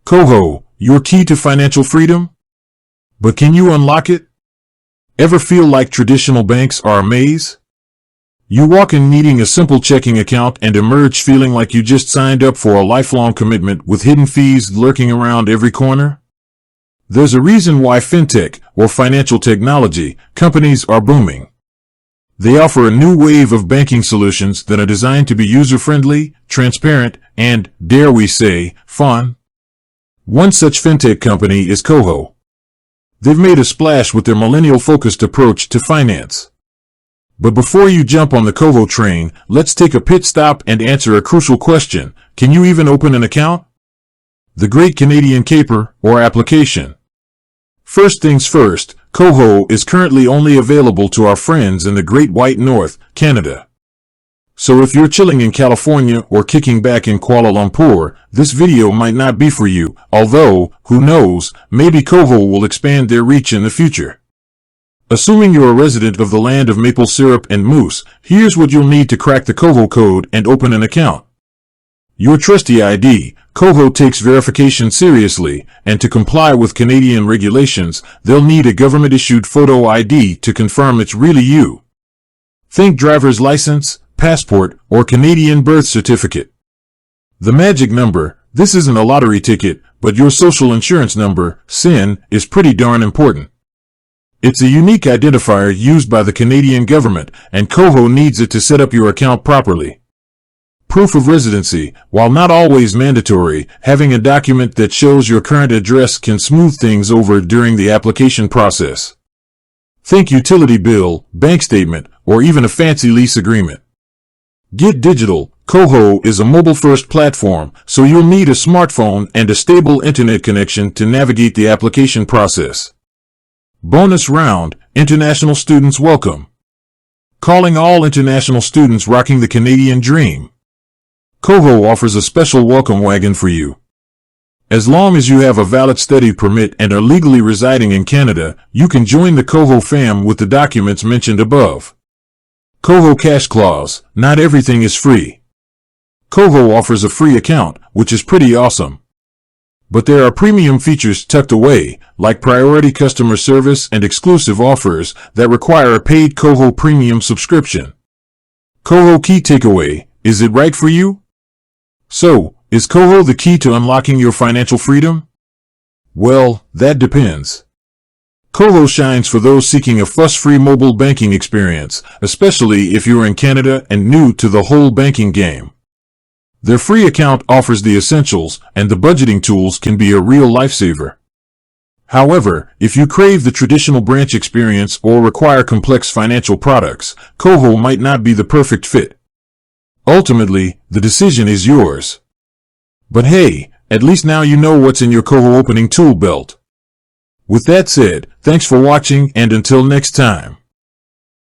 KOHO, your key to financial freedom? But can you unlock it? Ever feel like traditional banks are a maze? You walk in needing a simple checking account and emerge feeling like you just signed up for a lifelong commitment with hidden fees lurking around every corner? There's a reason why fintech, or financial technology, companies are booming. They offer a new wave of banking solutions that are designed to be user-friendly, transparent, and, dare we say, fun. One such fintech company is KOHO. They've made a splash with their millennial-focused approach to finance. But before you jump on the KOHO train, let's take a pit stop and answer a crucial question. Can you even open an account? The Great Canadian Caper, or application. First things first, KOHO is currently only available to our friends in the Great White North, Canada. So if you're chilling in California or kicking back in Kuala Lumpur, this video might not be for you, although, who knows, maybe KOHO will expand their reach in the future. Assuming you're a resident of the land of maple syrup and mousse, here's what you'll need to crack the KOHO code and open an account. Your trusty ID. KOHO takes verification seriously, and to comply with Canadian regulations, they'll need a government-issued photo ID to confirm it's really you. Think driver's license, passport, or Canadian birth certificate. The magic number. This isn't a lottery ticket, but your social insurance number, SIN, is pretty darn important. It's a unique identifier used by the Canadian government, and KOHO needs it to set up your account properly. Proof of residency. While not always mandatory, having a document that shows your current address can smooth things over during the application process. Think utility bill, bank statement, or even a fancy lease agreement. Get digital. KOHO is a mobile-first platform, so you'll need a smartphone and a stable internet connection to navigate the application process. Bonus round, international students welcome. Calling all international students rocking the Canadian dream. KOHO offers a special welcome wagon for you. As long as you have a valid study permit and are legally residing in Canada, you can join the KOHO fam with the documents mentioned above. KOHO Cash Clause. Not everything is free. KOHO offers a free account, which is pretty awesome. But there are premium features tucked away, like priority customer service and exclusive offers that require a paid KOHO premium subscription. KOHO Key Takeaway. Is it right for you? So, is KOHO the key to unlocking your financial freedom? Well, that depends. KOHO shines for those seeking a fuss-free mobile banking experience, especially if you're in Canada and new to the whole banking game. Their free account offers the essentials, and the budgeting tools can be a real lifesaver. However, if you crave the traditional branch experience or require complex financial products, KOHO might not be the perfect fit. Ultimately, the decision is yours. But hey, at least now you know what's in your KOHO opening tool belt. With that said, thanks for watching, and until next time.